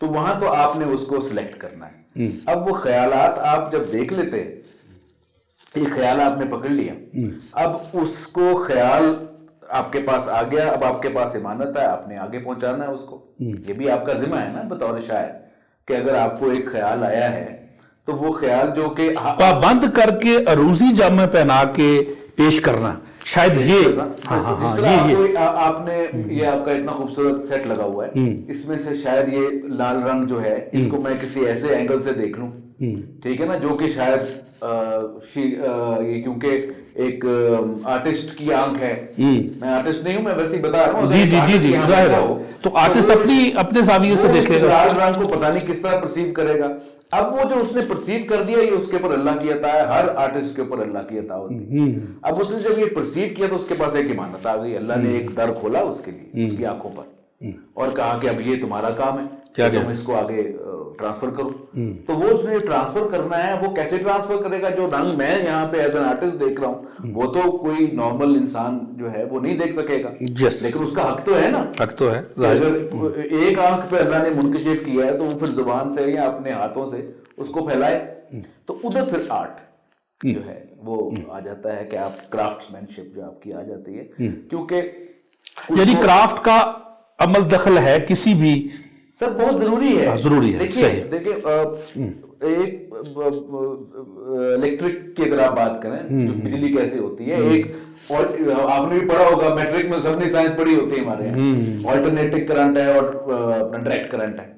تو وہاں تو آپ نے اس کو سلیکٹ کرنا ہے. اب وہ خیالات آپ جب دیکھ لیتے ہیں, یہ خیال آپ نے پکڑ لیا, اب اس کو خیال آپ کے پاس آ گیا, اب آپ کے پاس امانت ہے, آپ نے آگے پہنچانا ہے اس کو. یہ بھی آپ کا ذمہ ہے نا بطور شاعر, کہ اگر آپ کو ایک خیال آیا ہے تو وہ خیال جو کہ پابند کر کے عروضی جامہ پہنا کے پیش کرنا, شاید یہ جس طرح آپ نے یہ آپ کا اتنا خوبصورت سیٹ لگا ہوا ہے, اس میں سے شاید یہ لال رنگ جو ہے اس کو میں کسی ایسے اینگل سے دیکھ لوں, ٹھیک ہے نا, جو کہ شاید یہ کیونکہ ایک آرٹسٹ کی آنکھ ہے, میں آرٹسٹ نہیں ہوں, میں ویسے ہی بتا رہا ہوں. جی ظاہر ہے, تو آرٹسٹ اپنے زاویے سے دیکھے گا, لال رنگ کو پتہ نہیں کس طرح پرسیو کرے گا. اب وہ جو اس نے پرسیو کر دیا, یہ اس کے اوپر اللہ کی عطا ہے, ہر آرٹسٹ کے اوپر اللہ کی عطا ہوتی ہے. اب اس نے جب یہ پرسیو کیا تو اس کے پاس ایک امانت آ گئی, اللہ نے ایک در کھولا اس کے لیے, اس کی آنکھوں پر, اور کہا کہ اب یہ تمہارا کام ہے, تم اس کو آگے ٹرانسفر کرو. تو وہ اس نے ٹرانسفر کرنا ہے, وہ کیسے ٹرانسفر کرے گا؟ جو رنگ میں یہاں پہ ایز این آرٹسٹ دیکھ رہا ہوں وہ تو کوئی نارمل انسان جو ہے وہ نہیں دیکھ سکے گا, لیکن اس کا حق تو ہے نا, حق تو ہے. اگر ایک آنکھ پہ اللہ نے منکشف کیا ہے تو وہ پھر زبان سے یا اپنے ہاتھوں سے اس کو پھیلائے, تو ادھر پھر آرٹ جو ہے وہ آ جاتا ہے, کہ آپ کرافٹ مین شپ جو آپ کی آ جاتی ہے, کیونکہ یعنی کرافٹ کا عمل دخل ہے کسی بھی سر بہت ضروری ہے. ضروری ہے, صحیح. دیکھیں ایک الیکٹرک کی اگر آپ بات کریں, جو بجلی کیسے ہوتی ہے, ایک آپ نے بھی پڑھا ہوگا, میٹرک میں سب نے سائنس پڑھی ہوتی ہے ہمارے یہاں, آلٹرنیٹنگ کرنٹ ہے اور اپنا ڈائریکٹ کرنٹ ہے.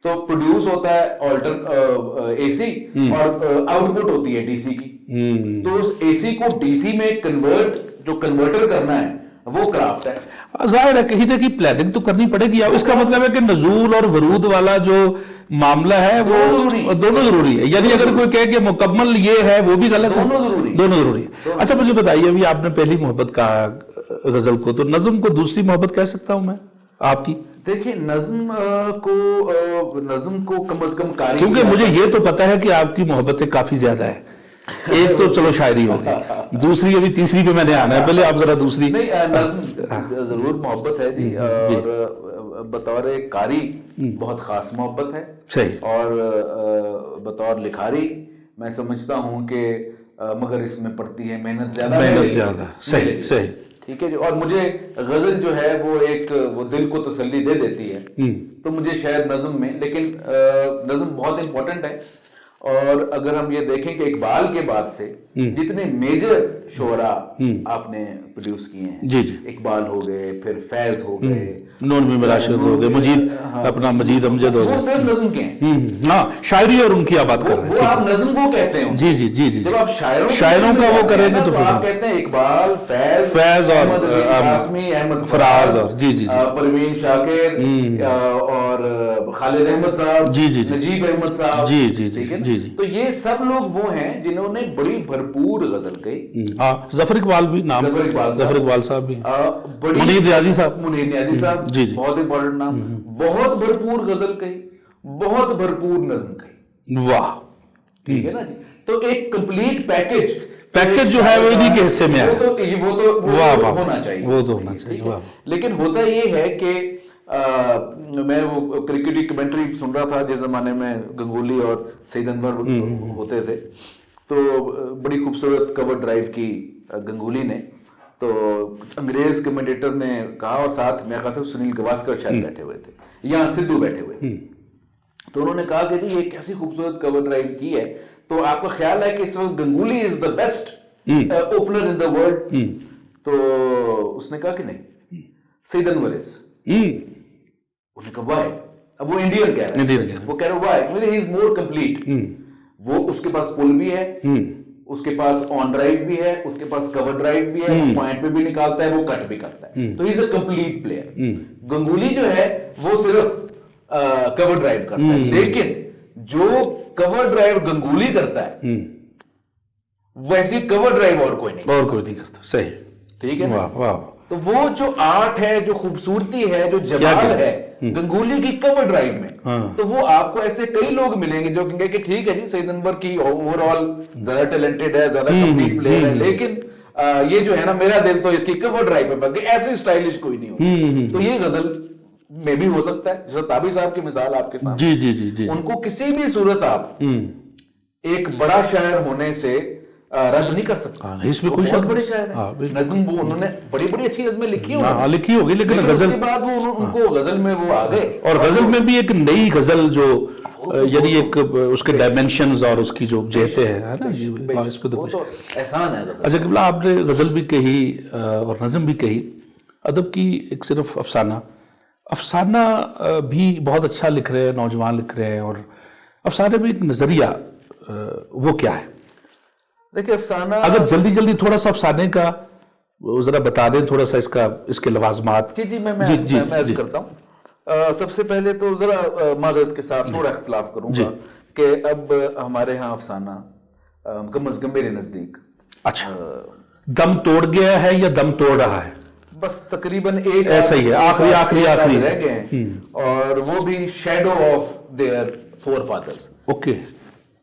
تو پروڈیوس ہوتا ہے اے سی اور آؤٹ پٹ ہوتی ہے ڈی سی کی. تو اس اے سی کو ڈی سی میں کنورٹر کرنا ہے, وہ کرافٹ ہے. ظاہر ہے کہیں نہ کہیں پلاننگ تو کرنی پڑے گی. اس کا مطلب ہے کہ نزول اور ورود والا جو معاملہ ہے وہ دونوں ضروری ہے. یعنی اگر کوئی کہے کہ مکمل یہ ہے وہ بھی غلط ہے, دونوں ضروری ہے. اچھا مجھے بتائیے, ابھی آپ نے پہلی محبت کہا غزل کو, تو نظم کو دوسری محبت کہہ سکتا ہوں میں آپ کی؟ دیکھیں نظم کو کم از کم قاری, کیونکہ مجھے یہ تو پتا ہے کہ آپ کی محبتیں کافی زیادہ ہیں. ایک تو چلو شاعری ہو گئی, دوسری ابھی تیسری پہ میں نے آنا ہے, پہلے آپ ذرا دوسری. نہیں, نظم ضرور محبت ہے جی, اور بطور قاری بہت خاص محبت ہے. صحیح. اور بطور لکھاری میں سمجھتا ہوں کہ مگر اس میں پڑتی ہے محنت زیادہ. صحیح صحیح, ٹھیک ہے جی. اور مجھے غزل جو ہے وہ دل کو تسلی دے دیتی ہے, تو مجھے شاید نظم میں, لیکن نظم بہت امپورٹنٹ ہے. اور اگر ہم یہ دیکھیں کہ اقبال کے بعد سے جتنے میجر شعراء آپ نے پروڈیوس کیے ہیں, جی جی, اقبال ہو گئے, پھر فیض ہو گئے, نون راشد ہو گئے, مجید امجد ہو گئے, وہ صرف نظم کے ہیں. ہاں, شاعری اور ان کی آپ بات کر رہے ہیں, وہ آپ نظم کو کہتے ہیں. جی جی جی جی, جب آپ شاعروں کا وہ کریں گے تو آپ کہتے ہیں اقبال, فیض اور قاسمی, احمد فراز, اور جی جی جی, پروین شاکر, اور خالد احمد صاحب, جی جی, نجیب احمد صاحب, جی جی جی جی جی, تو یہ سب لوگ وہ ہیں جنہوں نے بڑی بھرپور غزل کہی. ہاں, ظفر اقبال بھی نام, ظفر اقبال صاحب بھی, منیر نیازی صاحب, جی جی, بہت امپورٹنٹ نام, بہت بھرپور غزل کہی, بہت بھرپور نظم کہی. واہ, ٹھیک ہے نا جی. تو ایک کمپلیٹ پیکج جو ہے وہ انہی کے حصے میں ہے, وہ تو ہونا چاہیے, وہ تو ہونا چاہیے. لیکن ہوتا یہ ہے کہ میں وہ کرکٹ کی کمنٹری سن رہا تھا جس زمانے میں گنگولی اور سعید انور ہوتے تھے, تو بڑی خوبصورت کور ڈرائیو کی گنگولی نے, تو انگریز کمنٹیٹر نے کہا, اور ساتھ میرے خیال سے سنیل گواسکر شاید بیٹھے ہوئے تھے, یا سدھو بیٹھے ہوئے تھے, تو انہوں نے کہا کہ جی یہ کیسی خوبصورت کور ڈرائیو کی ہے, تو آپ کا خیال ہے کہ اس وقت Ganguly is the best opener in the world? تو اس نے کہا کہ نہیں, سعید انور از. انہوں نے کہا وائی؟ اب وہ انڈین کہہ رہے ہیں, وہ کہہ رہے وائی, ہی از مور کمپلیٹ. وہ اس کے پاس پل بھی ہے, اس کے پاس آن ڈرائیو بھی ہے, اس کے پاس کور ڈرائیو بھی ہے, پوائنٹ پہ بھی نکالتا ہے, وہ کٹ بھی کرتا ہے, تو ہی از اے کمپلیٹ پلیئر. گنگولی جو ہے وہ صرف کور ڈرائیو کرتا ہے, لیکن جو کور ڈرائیو گنگولی کرتا ہے ویسی کور ڈرائیو اور کوئی نہیں کرتا. صحیح, ٹھیک ہے نا. تو وہ جو آرٹ ہے, جو خوبصورتی ہے, جو جمال ہے گنگولی کی کور ڈرائیو میں, تو وہ آپ کو ایسے کئی لوگ ملیں گے جو کہیں گے کہ ٹھیک ہے جی سعید انور کی اوور آل زیادہ ٹیلنٹڈ ہے, زیادہ کمپلیٹ پلیئر ہے, لیکن یہ جو ہے نا میرا دل تو اس کی کور ڈرائیو پہ بس گیا, ایسے اسٹائلش کوئی نہیں ہوتا. تو یہ غزل میں بھی ہو سکتا ہے, جیسے تابی صاحب کی مثال آپ کے سامنے, جی جی جی جی, ان کو کسی بھی صورت آپ ایک بڑا شاعر ہونے سے رد نہیں کر سکتے. اس میں وہ کوئی بہت شک بڑے شاعر ہیں, نظم وہ انہوں نے بڑی بڑی اچھی نظمیں لکھی ہوئی, لکھی ہوگی, لیکن اس غزل, کے بعد وہ ان کو غزل میں وہ آ گئے, اور غزل میں بھی ایک نئی غزل جو یعنی ایک اس کے ڈائمینشنز اور اس کی جو جہتیں ہیں نا, اس پہ تو وہ کچھ. تو احسان ہے غزل. اچھا قبلہ, آپ نے غزل بھی کہی اور نظم بھی کہی, ادب کی ایک صرف افسانہ بھی بہت اچھا لکھ رہے ہیں نوجوان لکھ رہے ہیں, اور افسانے میں ایک نظریہ وہ کیا ہے؟ دیکھیں افسانہ, اگر جلدی جلدی تھوڑا سا افسانے کا ذرا بتا دیں, تھوڑا سا اس کے لوازمات. جی میں عرض کرتا ہوں. سب سے پہلے تو ذرا معذرت کے ساتھ تھوڑا اختلاف کروں گا کہ اب ہمارے ہاں افسانہ کم از کم میرے نزدیک اچھا دم توڑ گیا ہے یا دم توڑ رہا ہے؟ بس تقریباً ایک ایسا ہی ہے, آخری رہ گئے ہیں, اور وہ بھی shadow of their forefathers. Okay,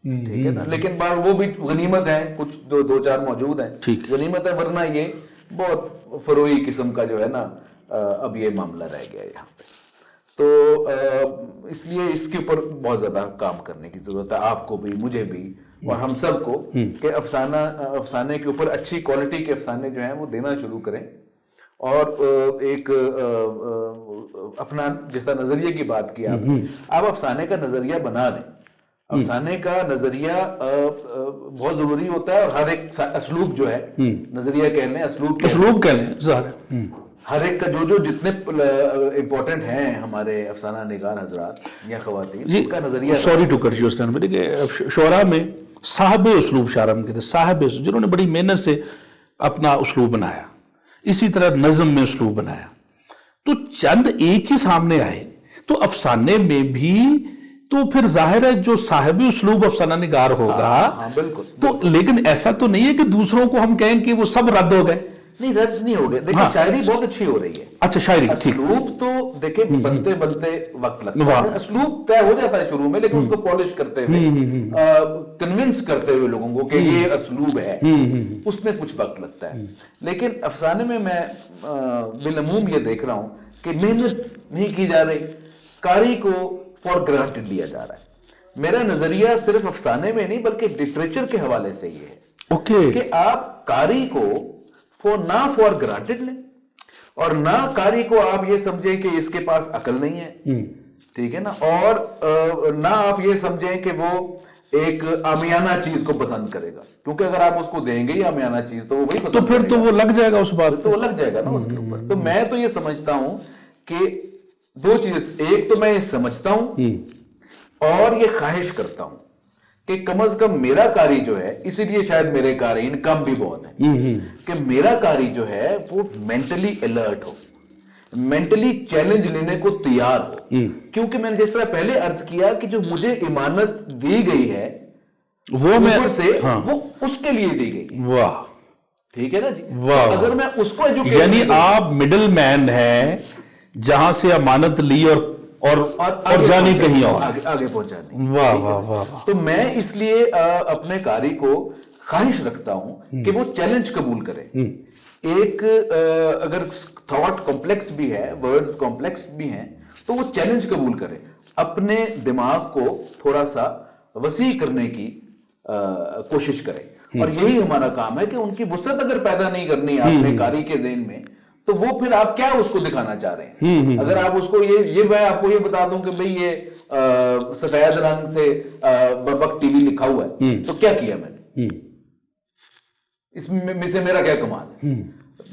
ٹھیک ہے نا, لیکن وہ بھی غنیمت ہیں, کچھ دو چار موجود ہیں, غنیمت ہے, ورنہ یہ بہت فروئی قسم کا جو ہے نا اب یہ معاملہ رہ گیا یہاں پہ. تو اس لیے اس کے اوپر بہت زیادہ کام کرنے کی ضرورت ہے, آپ کو بھی, مجھے بھی, اور ہم سب کو, کہ افسانے کے اوپر اچھی کوالٹی کے افسانے جو ہیں وہ دینا شروع کریں, اور ایک اپنا جس طرح نظریے کی بات کی آپ افسانے کا نظریہ بنا لیں. افسانے کا نظریہ بہت ضروری ہوتا ہے, اور ہر ایک اسلوب جو ہے, نظریہ کہہ لیں, اسلوب کہہ لیں, ظاہر ہر ایک کا جو جتنے امپورٹنٹ ہیں ہمارے افسانہ نگار حضرات یا خواتین, ان کا نظریہ. Sorry to cut you stand, دیکھیں شعراء میں صاحب اسلوب شاعر ہم کہتے ہیں, صاحب جنہوں نے بڑی محنت سے اپنا اسلوب بنایا, اسی طرح نظم میں اسلوب بنایا, تو چند ایک ہی سامنے آئے, تو افسانے میں بھی تو پھر ظاہر ہے جو صاحب اسلوب افسانہ نگار ہوگا, بالکل. تو لیکن ایسا تو نہیں ہے کہ دوسروں کو ہم کہیں کہ وہ سب رد ہو گئے. نہیں, رد نہیں ہو گئے. دیکھیں شاعری بہت اچھی ہو رہی ہے. اچھا شاعری, اسلوب تو دیکھیں بنتے وقت لگتا ہے, اسلوب طے ہو جاتا ہے شروع میں, لیکن اس کو پالش کرتے ہوئے, کنونس کرتے ہوئے لوگوں کو کہ یہ اسلوب ہے, اس میں کچھ وقت لگتا ہے. لیکن افسانے میں بالعموم یہ دیکھ رہا ہوں کہ محنت نہیں کی جا رہی, قاری کو فار گرانٹڈ لیا جا رہا ہے. میرا نظریہ صرف افسانے میں نہیں بلکہ لٹریچر کے حوالے سے یہ ہے کہ آپ قاری کو نہ فار گرانٹڈ لیں, اور نہ قاری کو آپ یہ سمجھیں کہ اس کے پاس عقل نہیں ہے, ٹھیک ہے نا, اور نہ آپ یہ سمجھیں کہ وہ ایک عامیانہ چیز کو پسند کرے گا, کیونکہ اگر آپ اس کو دیں گے ہی عامیانہ چیز تو وہ وہی پسند تو پھر تو وہ لگ جائے گا اس بات, تو وہ لگ جائے گا نا اس کے اوپر. تو میں تو یہ سمجھتا ہوں کہ دو چیز, ایک تو میں یہ سمجھتا ہوں اور یہ خواہش کرتا ہوں کہ کم از کم میرا قاری جو ہے, اسی لیے شاید میرے قارئین کم بھی بہت ہیں, کہ میرا قاری جو ہے وہ مینٹلی الرٹ ہو, مینٹلی چیلنج لینے کو تیار ہو, کیونکہ میں نے جس طرح پہلے عرض کیا کہ جو مجھے امانت دی گئی ہے وہ اوپر سے وہ اس کے لیے دی گئی. واہ, ٹھیک ہے نا جی, اگر میں اس کو یعنی آپ مڈل مین ہیں, جہاں سے امانت لی اور جانی کہیں اور آگے پہنچانی. واہ واہ واہ. تو میں اس لیے اپنے قاری کو خواہش رکھتا ہوں کہ وہ چیلنج قبول کرے. ایک اگر تھاٹ کمپلیکس بھی ہے, ورڈز کمپلیکس بھی ہیں, تو وہ چیلنج قبول کرے, اپنے دماغ کو تھوڑا سا وسیع کرنے کی کوشش کرے. اور یہی ہمارا کام ہے کہ ان کی وسعت اگر پیدا نہیں کرنی ہے اپنے قاری کے ذہن میں, تو وہ پھر آپ کیا اس کو دکھانا چاہ رہے ہیں. اگر آپ اس کو یہ میں آپ کو یہ بتا دوں کہ بھئی یہ سفید رنگ سے بربک ٹی وی لکھا ہوا ہے, تو کیا کیا میں نے, اس میں سے میرا کیا کمال ہے.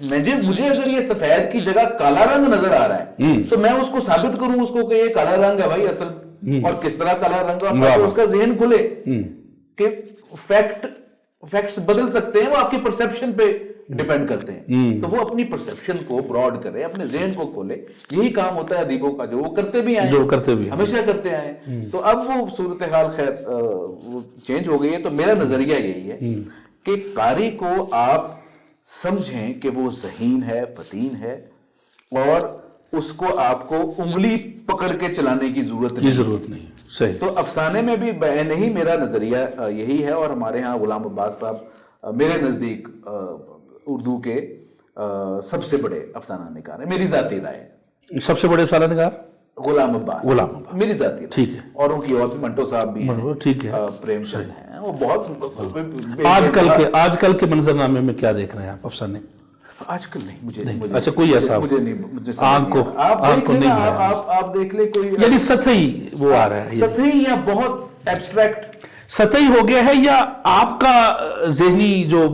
مجھے اگر یہ سفید کی جگہ کالا رنگ نظر آ رہا ہے تو میں اس کو ثابت کروں اس کو کہ یہ کالا رنگ ہے بھائی اصل, اور کس طرح کالا رنگ ہے, اس کا ذہن کھلے کہ فیکٹس بدل سکتے ہیں, وہ آپ کی پرسیپشن پہ ڈیپینڈ کرتے ہیں. تو وہ اپنی پرسیپشن کو براڈ کرے, اپنے ذہن کو کھولے. یہی کام ہوتا ہے ادیبوں کا, جو وہ کرتے بھی آئے, ہمیشہ کرتے آئے. تو اب وہ صورتحال خیر وہ چینج ہو گئی ہے. تو میرا نظریہ یہی ہے کہ قاری کو آپ سمجھیں کہ وہ ذہین ہے, فطین ہے, اور اس کو آپ کو انگلی پکڑ کے چلانے کی ضرورت نہیں. صحیح. تو افسانے میں بھی نہیں میرا نظریہ یہی ہے, اور ہمارے ہاں غلام عباس صاحب میرے نزدیک اردو کے سب سے بڑے افسانہ نگار ہیں, میری ذاتی رائے ہے. سب سے بڑے سالہ نگار غلام عباس، غلام عباس، میری ذاتی ٹھیک ہے، اوروں کی اور بھی منٹو صاحب بھی ہیں، ٹھیک ہے۔ پریم چند ہیں، وہ بہت آج کل کے منظرنامے میں کیا دیکھ رہے ہیں آپ افسانے؟ آج کل نہیں، مجھے اچھا کوئی ایسا مجھے نہیں، مجھے آنکھ کو نہیں ہے، آپ دیکھ لیں کوئی یعنی سطحی وہ آ رہا ہے، سطحی یا بہت ایبسٹریکٹ سطحی ہو گیا ہے، یا آپ کا ذہنی جو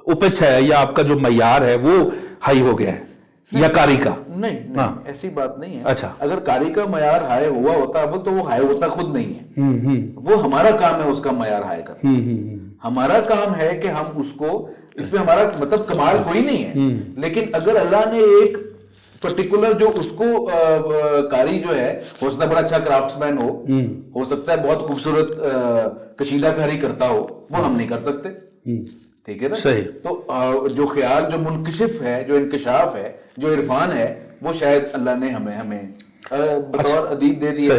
اپچ ہے یا آپ کا جو معیار ہے وہ ہائی ہو گیا ہے، یا کاری کا؟ نہیں ایسی بات نہیں ہے۔ اچھا، اگر کاری کا معیار ہائی ہوا ہوتا اب تو وہ ہائی ہوتا خود نہیں ہے، وہ ہمارا کام ہے اس کا معیار ہائی کرنا۔ ہمارا کام ہے کہ ہم اس کو، اس پہ ہمارا مطلب کمال کوئی نہیں ہے، لیکن اگر اللہ نے ایک پرٹیکولر جو اس کو کاری جو ہے، ہو سکتا ہے بڑا اچھا کرافٹس مین ہو سکتا ہے بہت خوبصورت کشیدہ کاری کرتا ہو، وہ ہم نہیں کر سکتے، ٹھیک ہے نا؟ صحیح۔ تو جو خیال جو منکشف ہے، جو انکشاف ہے، جو عرفان ہے، وہ شاید اللہ نے ہمیں بطور ادیب دے دیا،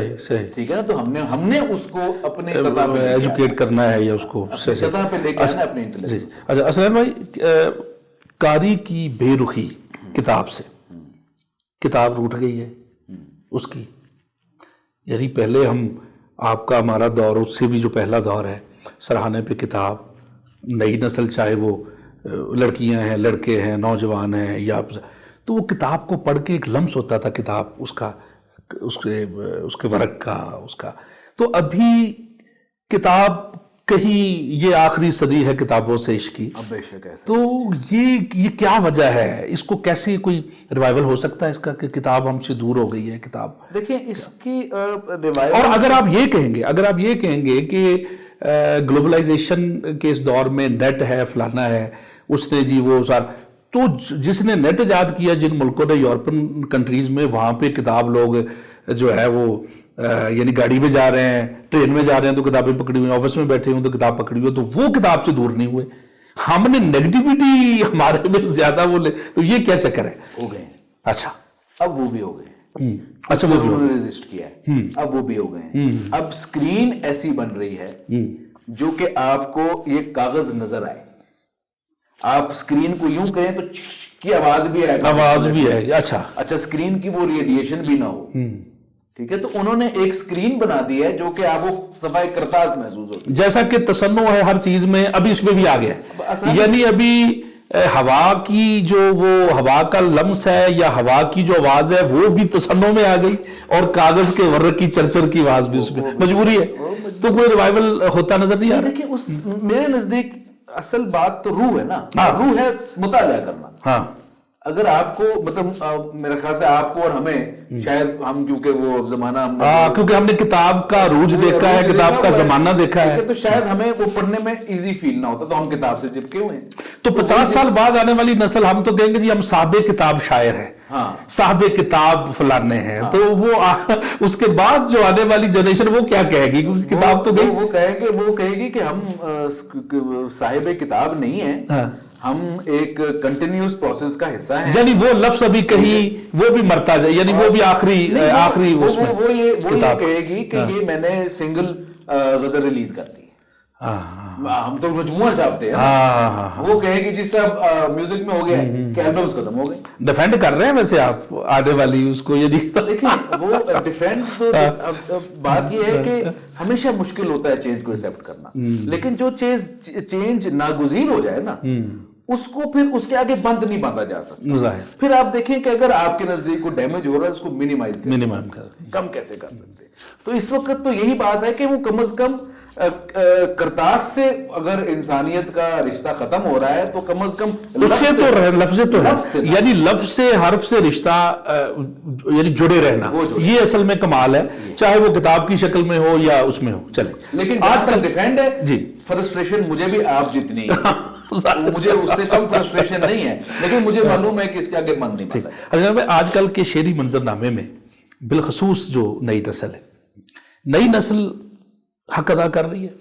ٹھیک ہے نا؟ تو ہم نے اس کو اپنے سطح پہ ایجوکیٹ کرنا ہے، یا اس کو سطح پہ لے کے آنا اپنے انٹلیکچوئل۔ اچھا اسلم بھائی، قاری کی بے رخی کتاب سے، کتاب روٹ گئی ہے اس کی، یعنی پہلے آپ کا ہمارا دور، اس سے بھی جو پہلا دور ہے، سرہانے پہ کتاب، نئی نسل چاہے وہ لڑکیاں ہیں، لڑکے ہیں، نوجوان ہیں، یا تو وہ کتاب کو پڑھ کے ایک لمس ہوتا تھا کتاب اس کے ورق کا، اس کا۔ تو ابھی کتاب کہیں یہ آخری صدی ہے کتابوں سے عشق کی، بے شک ایسا، تو یہ کیا وجہ ہے؟ اس کو کیسے کوئی ریوائول ہو سکتا ہے اس کا کہ کتاب ہم سے دور ہو گئی ہے کتاب؟ دیکھیں اس کی ریوائول، اور اگر آپ یہ کہیں گے کہ گلوبلائزیشن کے اس دور میں نیٹ ہے، فلانا ہے، اس نے جی وہ تو جس نے نیٹ ایجاد کیا، جن ملکوں نے، یورپین کنٹریز میں، وہاں پہ کتاب لوگ جو ہے وہ یعنی گاڑی میں جا رہے ہیں، ٹرین میں جا رہے ہیں تو کتابیں پکڑی ہوئی، آفس میں بیٹھے ہوں تو کتاب پکڑی ہوئی، تو وہ کتاب سے دور نہیں ہوئے۔ ہم نے نیگیٹیوٹی ہمارے میں زیادہ بولے، تو یہ کیا چکر ہے؟ ہو گئے، اچھا اب وہ بھی ہو گئے، اچھا وہ انہوں نے ریزسٹ کیا ہے، اب وہ بھی ہو گئے۔ اب سکرین ایسی بن رہی ہے جو کہ آپ کو یہ کاغذ نظر آئے، آپ سکرین کو یوں کریں تو کی آواز بھی آئے گی، اچھا سکرین کی وہ ریڈیشن بھی نہ ہو، ٹھیک ہے؟ تو انہوں نے ایک سکرین بنا دی ہے جو کہ آپ کو صفائی کرتاز محسوس ہوتی ہے، جیسا کہ تصنع ہے ہر چیز میں، ابھی اس میں بھی آ گیا ہے، یعنی ابھی ہوا کی جو وہ ہوا کا لمس ہے یا ہوا کی جو آواز ہے وہ بھی تصنع میں آ گئی، اور کاغذ کے ورق کی چرچر کی آواز بھی اس میں مجبوری ہے، تو کوئی ریوائول ہوتا نظر نہیں آ رہا۔ دیکھیں میرے نزدیک اصل بات تو روح ہے نا، روح ہے مطالعہ کرنا۔ ہاں، اگر آپ کو مطلب میرے خیال سے آپ کو اور ہمیں، شاید ہم کیونکہ وہ زمانہ کیونکہ ہم نے کتاب کا عروج دیکھا ہے، کتاب کا زمانہ دیکھا ہے، تو شاید ہمیں وہ پڑھنے میں ایزی فیل نہ ہوتا، تو ہم کتاب سے چپکے ہوئے ہیں۔ تو 50 سال بعد آنے والی نسل ہم تو کہیں گے جی ہم صاحب کتاب شاعر ہیں، صاحب کتاب فلانے ہیں، تو وہ اس کے بعد جو آنے والی جنریشن وہ کیا کہے گی؟ کتاب تو گئی، وہ کہے گی کہ ہم صاحب کتاب نہیں ہیں، ہم ایک کنٹینیوس پروسیس کا حصہ ہیں، یعنی وہ لفظ ابھی کہیں وہ بھی مرتا جائے، یعنی وہ بھی آخری وہ یہ کہے گی کہ یہ میں نے سنگل غزل ریلیز کر دی، ہم تو مجموعہ چھاپتے ہیں، وہ کہے گی جس طرح میوزک میں ہو گیا کہ البمز ختم ہو گئی۔ ڈیفینڈ کر رہے ہیں ویسے آپ آنے والی اس کو، یہ دیکھیں وہ ڈیفینڈ، بات یہ ہے کہ ہمیشہ مشکل ہوتا ہے چینج کو ایکسیپٹ کرنا، لیکن جو چینج ناگزیر ہو جائے نا، اس کو پھر اس کے آگے بند نہیں باندھا جا سکتا۔ پھر آپ دیکھیں کہ اگر آپ کے نزدیک کو ڈیمیج ہو رہا ہے، اس کو منیمائز کم کیسے کر سکتے؟ تو اس وقت تو یہی بات ہے کہ وہ کم از کم کرتاس سے اگر انسانیت کا رشتہ ختم ہو رہا ہے تو کم از کم اس سے تو لفظ تو ہے، یعنی لفظ سے حرف سے رشتہ یعنی جڑے رہنا، یہ اصل میں کمال ہے، چاہے وہ کتاب کی شکل میں ہو یا اس میں ہو۔ چلیں، لیکن آج کل ڈیفینڈ ہے جی، فرسٹریشن مجھے بھی آپ جتنی مجھے اس سے کم فرسٹریشن نہیں ہے، لیکن مجھے معلوم ہے کہ اس کے آگے من نہیں پڑتا۔ آج کل کے شعری منظرنامے میں بالخصوص جو نئی نسل ہے، نئی نسل حق ادا کر رہی ہے،